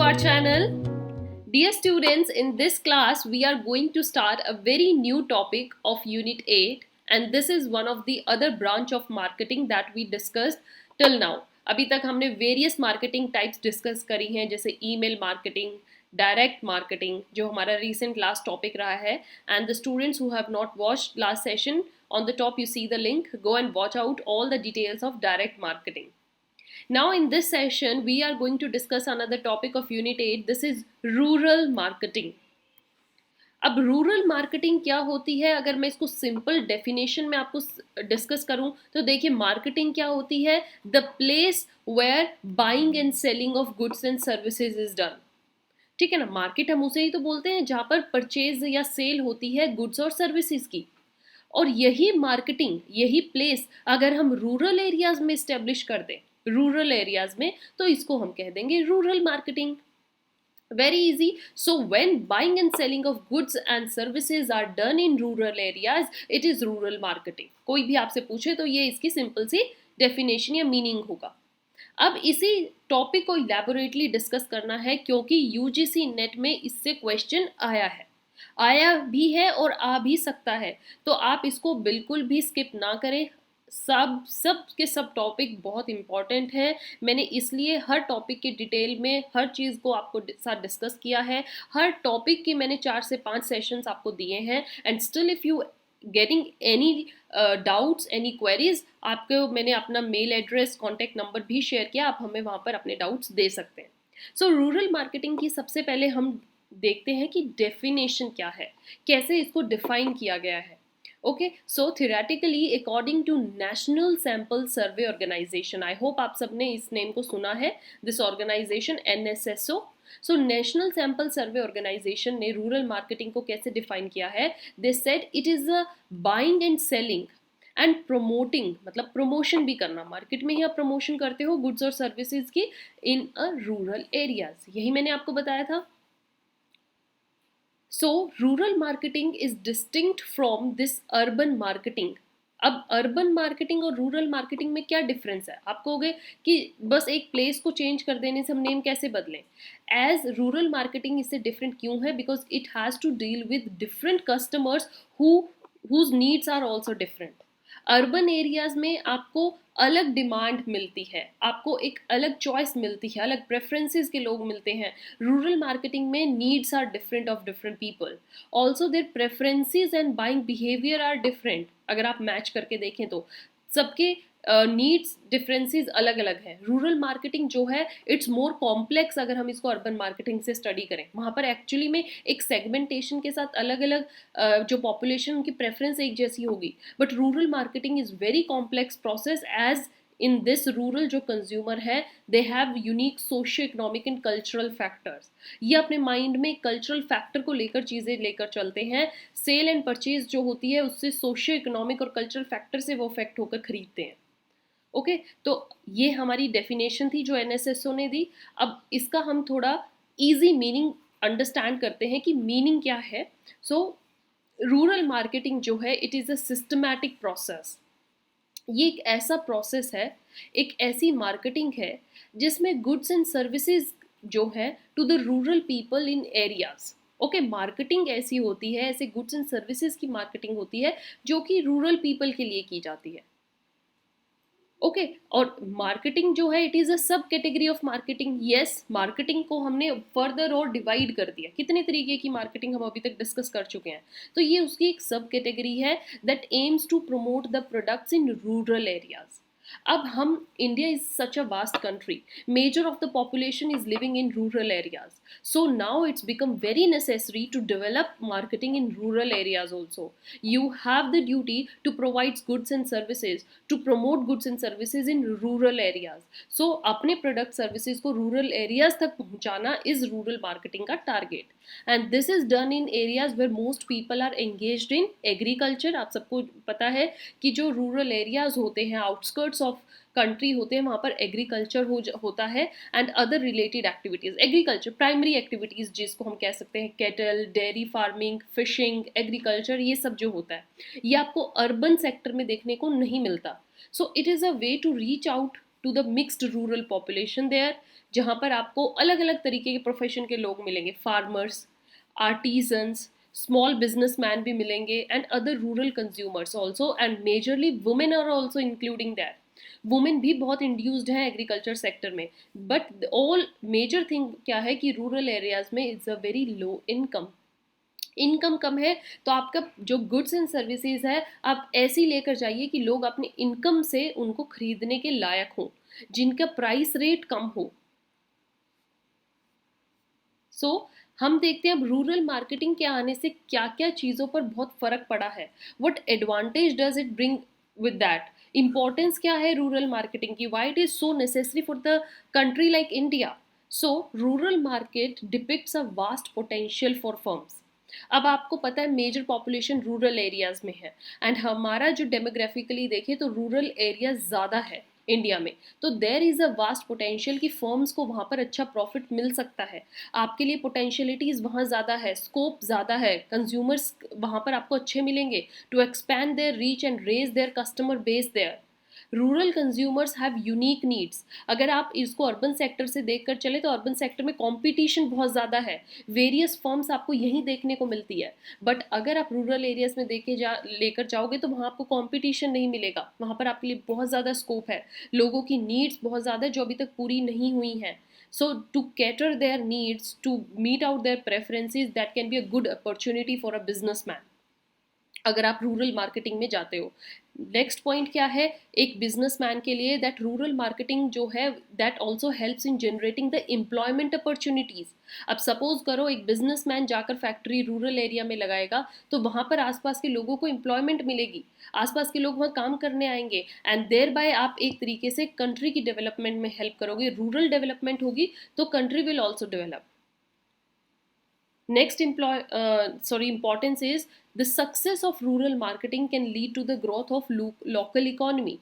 our channel. Dear students, in this class we are going to start a very new topic of Unit 8, and this is one of the other branch of marketing that we discussed till now. अभी तक हमने various marketing types discuss करी हैं, जैसे email marketing, direct marketing, जो हमारा recent last topic रहा है. And the students who have not watched last session, on the top you see the link, go and watch out all the details of direct marketing. Now in this session we are going to discuss another topic of Unit 8. This is rural marketing. अब rural marketing क्या होती है, अगर मैं इसको simple definition में आपको discuss करूं तो देखिए, मार्केटिंग क्या होती है? The place where buying and selling of goods and services is done. ठीक है ना, मार्केट हम उसे ही तो बोलते हैं जहां पर परचेज या सेल होती है गुड्स और सर्विसेज की. और यही मार्केटिंग, यही प्लेस अगर हम रूरल एरियाज में इस्टेब्लिश कर दें, रूरल एरियाज में, तो इसको हम कह देंगे rural marketing. Very easy. So when buying and selling of goods and services are done in rural areas, it is rural marketing. कोई भी आपसे पूछे तो ये इसकी सिंपल सी डेफिनेशन या मीनिंग होगा. अब इसी टॉपिक को इलैबोरेटली डिस्कस करना है क्योंकि यूजीसी नेट में इससे क्वेश्चन आया भी है और आ भी सकता है. तो आप इसको बिल्कुल भी स्किप ना करें. सब के सब टॉपिक बहुत इंपॉर्टेंट है. मैंने इसलिए हर टॉपिक के डिटेल में हर चीज़ को आपको साथ डिस्कस किया है. हर टॉपिक के मैंने 4 से 5 सेशंस आपको दिए हैं. And still if you getting any doubts, any queries, आपको मैंने अपना मेल एड्रेस, कॉन्टैक्ट नंबर भी शेयर किया. आप हमें वहाँ पर अपने डाउट्स दे सकते हैं. सो रूरल मार्केटिंग की सबसे पहले हम देखते हैं कि डेफिनेशन क्या है, कैसे इसको डिफाइन किया गया है. Okay, so theoretically according to National Sample Survey Organization, I hope आप सबने इस नेम को सुना है, this organization NSSO. So National Sample Survey Organization ने रूरल मार्केटिंग को कैसे डिफाइन किया है? They said it is a buying and selling and promoting, मतलब प्रमोशन भी करना, मार्केट में ही आप प्रमोशन करते हो गुड्स और सर्विसेज की इन अ रूरल एरियाज. यही मैंने आपको बताया था. So rural marketing is distinct from this urban marketing. अब अर्बन मार्केटिंग और रूरल मार्केटिंग में क्या डिफरेंस है? आप कहोगे कि बस एक प्लेस को चेंज कर देने से हम नेम कैसे बदलें? एज रूरल मार्केटिंग इससे डिफरेंट क्यों है? Because it has to deal with different customers whose needs are also different. Urban areas में आपको अलग डिमांड मिलती है, आपको एक अलग चॉइस मिलती है, अलग प्रेफरेंसेस के लोग मिलते हैं. रूरल मार्केटिंग में needs are different of different people. Also their preferences and buying behaviour are different. अगर आप मैच करके देखें तो सबके नीड्स डिफरेंसेस अलग अलग हैं. रूरल मार्केटिंग जो है इट्स मोर कॉम्प्लेक्स. अगर हम इसको अर्बन मार्केटिंग से स्टडी करें, वहाँ पर एक्चुअली में एक सेगमेंटेशन के साथ अलग अलग जो पॉपुलेशन उनकी प्रेफरेंस एक जैसी होगी. But rural marketing is very complex process. As in this rural जो कंज्यूमर है, they have unique socio economic and cultural factors. ये अपने माइंड में कल्चरल फैक्टर को लेकर चीज़ें लेकर चलते हैं. सेल एंड परचेज जो होती है उससे सोशियो इकोनॉमिक और कल्चरल फैक्टर से वो अफेक्ट होकर खरीदते हैं. ओके, तो ये हमारी डेफिनेशन थी जो एनएसएसओ ने दी. अब इसका हम थोड़ा इजी मीनिंग अंडरस्टैंड करते हैं कि मीनिंग क्या है. सो रूरल मार्केटिंग जो है it is a systematic process. ये एक ऐसा प्रोसेस है, एक ऐसी मार्केटिंग है जिसमें गुड्स एंड सर्विसेज जो है to the rural people in areas. Okay, marketing ऐसी होती है, ऐसे गुड्स एंड सर्विसेज की मार्केटिंग होती है जो कि रूरल पीपल के लिए की जाती है. ओके, और मार्केटिंग जो है इट इज़ अ सब category of marketing. Yes, marketing को हमने फर्दर और डिवाइड कर दिया. कितने तरीके की मार्केटिंग हम अभी तक डिस्कस कर चुके हैं. तो ये उसकी एक सब कैटेगरी है that aims to promote the products in rural areas. अब हम, India is such a vast country, major of the population is living in rural areas. So now it's become very necessary to develop marketing in rural areas also. You have the duty to provide goods and services, to promote goods and services in rural areas. So अपने product services को rural areas तक पहुंचाना is rural marketing का target. And this is done in areas where most people are engaged in agriculture. आप सबको पता है कि जो rural areas होते हैं, outskirts of कंट्री होते हैं, वहाँ पर एग्रीकल्चर होता है and other related activities. Agriculture primary activities जिसको हम कह सकते हैं, cattle, dairy farming, fishing, agriculture, ये सब जो होता है ये आपको अर्बन सेक्टर में देखने को नहीं मिलता. So it is a way to reach out to the mixed rural population there, जहाँ पर आपको अलग अलग तरीके के प्रोफेशन के लोग मिलेंगे, फार्मर्स, आर्टिजन्स, स्मॉल बिजनेसमैन भी मिलेंगे and other rural consumers also, and majorly women are also including that. Women भी बहुत इंड्यूस्ड हैं एग्रीकल्चर सेक्टर में, बट ऑल मेजर थिंग क्या है कि रूरल एरियाज में it's a very low income, income कम है, तो आपका जो गुड्स एंड सर्विसेज है आप ऐसी लेकर जाइए कि लोग अपने इनकम से उनको खरीदने के लायक हों, जिनका प्राइस रेट कम हो। सो हम देखते हैं अब रूरल मार्केटिंग के आने से क्या क्या चीज़ों पर बहुत फर्क पड़ा है, what advantage does it bring with that, importance क्या है रूरल मार्केटिंग की, why it is so necessary for the country like India. So rural market depicts a vast potential for firms. अब आपको पता है मेजर पॉपुलेशन रूरल एरियाज में है, and हमारा जो डेमोग्राफिकली देखें तो रूरल एरिया ज़्यादा है इंडिया में, तो there is a vast potential कि फर्म्स को वहाँ पर अच्छा प्रॉफिट मिल सकता है, आपके लिए पोटेंशियलिटीज़ वहाँ ज़्यादा है, स्कोप ज़्यादा है, कंज्यूमर्स वहाँ पर आपको अच्छे मिलेंगे to expand their reach and raise their customer base there. Rural consumers have unique needs. अगर आप इसको अर्बन सेक्टर से देखकर चले तो अर्बन सेक्टर में कंपटीशन बहुत ज़्यादा है, वेरियस फर्म्स आपको यहीं देखने को मिलती है, बट अगर आप रूरल एरियाज में देखे लेकर जाओगे तो वहाँ आपको कंपटीशन नहीं मिलेगा, वहाँ पर आपके लिए बहुत ज़्यादा स्कोप है, लोगों की नीड्स बहुत ज़्यादा है जो अभी तक पूरी नहीं हुई हैं। So to cater their needs, to meet out their preferences, that can be a good opportunity for a businessman अगर आप रूरल मार्केटिंग में जाते हो। नेक्स्ट पॉइंट क्या है एक बिजनेसमैन के लिए, दैट रूरल मार्केटिंग जो है that also helps in generating the employment opportunities. अब सपोज करो एक बिजनेसमैन जाकर फैक्ट्री रूरल एरिया में लगाएगा तो वहां पर आसपास के लोगों को एम्प्लॉयमेंट मिलेगी, आसपास के लोग वहाँ काम करने आएंगे, एंड देयर बाय आप एक तरीके से कंट्री की डेवलपमेंट में हेल्प करोगे, रूरल डेवलपमेंट होगी तो country will also develop. Next importance is the success of rural marketing can lead to the growth of local economy.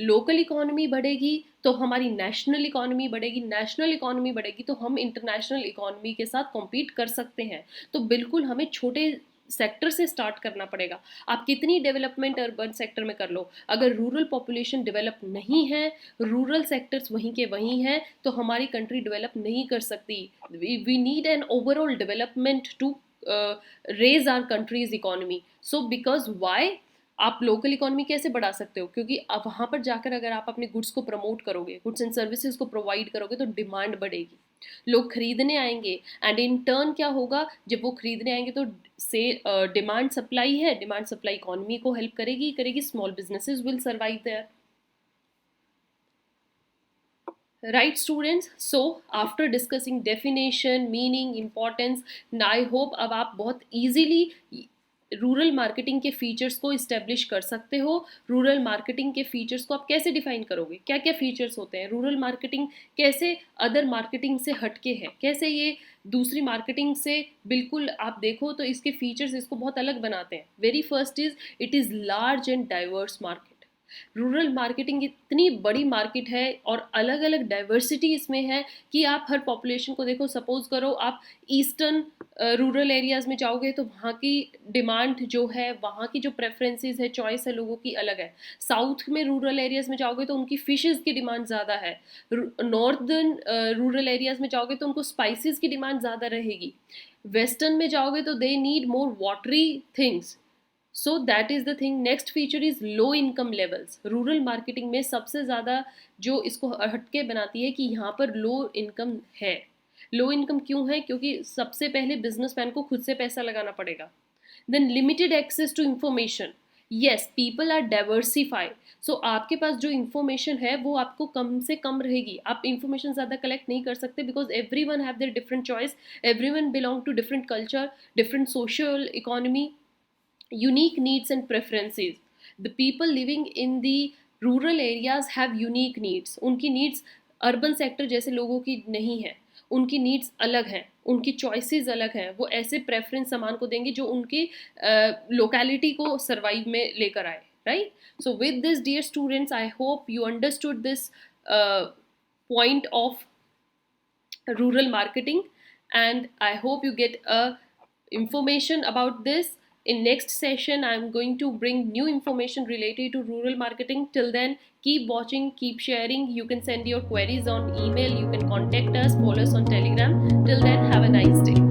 Local economy बढ़ेगी तो हमारी national economy बढ़ेगी, national economy बढ़ेगी तो हम international economy के साथ compete कर सकते हैं। तो बिल्कुल हमें छोटे सेक्टर से स्टार्ट करना पड़ेगा। आप कितनी डेवलपमेंट अर्बन सेक्टर में कर लो, अगर रूरल पॉपुलेशन डेवलप नहीं है, रूरल सेक्टर्स वहीं के वहीं हैं, तो हमारी कंट्री डेवलप नहीं कर सकती। We need an overall development to raise our country's economy. So because why आप लोकल इकोनॉमी कैसे बढ़ा सकते हो, क्योंकि आप वहाँ पर जाकर अगर आप अपने गुड्स को प्रमोट करोगे, गुड्स एंड सर्विसेज को प्रोवाइड करोगे तो डिमांड बढ़ेगी, लोग खरीदने आएंगे, एंड इन टर्न क्या होगा जब वो खरीदने आएंगे तो से डिमांड सप्लाई है, डिमांड सप्लाई इकोनॉमी को हेल्प करेगी करेगी, small businesses will survive there. Right students, so after discussing definition, meaning, importance, I hope अब आप बहुत easily रूरल मार्केटिंग के फीचर्स को इस्टेब्लिश कर सकते हो। रूरल मार्केटिंग के फीचर्स को आप कैसे डिफाइन करोगे, क्या क्या फीचर्स होते हैं, रूरल मार्केटिंग कैसे अदर मार्केटिंग से हटके है, कैसे ये दूसरी मार्केटिंग से बिल्कुल आप देखो तो इसके फीचर्स इसको बहुत अलग बनाते हैं। Very first is it is large and diverse market. Rural marketing इतनी बड़ी मार्केट है और अलग अलग डाइवर्सिटी इसमें है कि आप हर पॉपुलेशन को देखो। सपोज करो आप ईस्टर्न रूरल एरियाज में जाओगे तो वहाँ की डिमांड जो है, वहाँ की जो प्रेफरेंसेस है, चॉइस है लोगों की अलग है। साउथ में रूरल एरियाज में जाओगे तो उनकी फिशेस की डिमांड ज़्यादा है। नॉर्दर्न रूरल एरियाज में जाओगे तो उनको स्पाइसेस की डिमांड ज़्यादा रहेगी। वेस्टर्न में जाओगे तो they need more watery things. So that is the thing. Next feature is low income levels. Rural marketing में सबसे ज़्यादा जो इसको हटके बनाती है कि यहाँ पर लो इनकम है। लो इनकम क्यों है, क्योंकि सबसे पहले बिजनेसमैन को खुद से पैसा लगाना पड़ेगा। Then limited access to information. Yes, people are diversified. So आपके पास जो इन्फॉर्मेशन है वो आपको कम से कम रहेगी, आप इन्फॉर्मेशन ज़्यादा कलेक्ट नहीं कर सकते, because every one have their different choice, every one belong to different culture, different social economy, unique needs and preferences. The people living in the rural areas have unique needs. उनकी needs urban sector जैसे लोगों की नहीं है, उनकी needs अलग हैं, उनकी चॉइसेस अलग हैं, वो ऐसे प्रेफरेंस सामान को देंगे जो उनकी लोकेलिटी को सर्वाइव में लेकर आए, right. So with this dear students, I hope you understood this point of rural marketing, and I hope you get a information about this. In next session, I'm going to bring new information related to rural marketing. Till then, keep watching, keep sharing. You can send your queries on email, you can contact us, follow us on Telegram. Till then, have a nice day.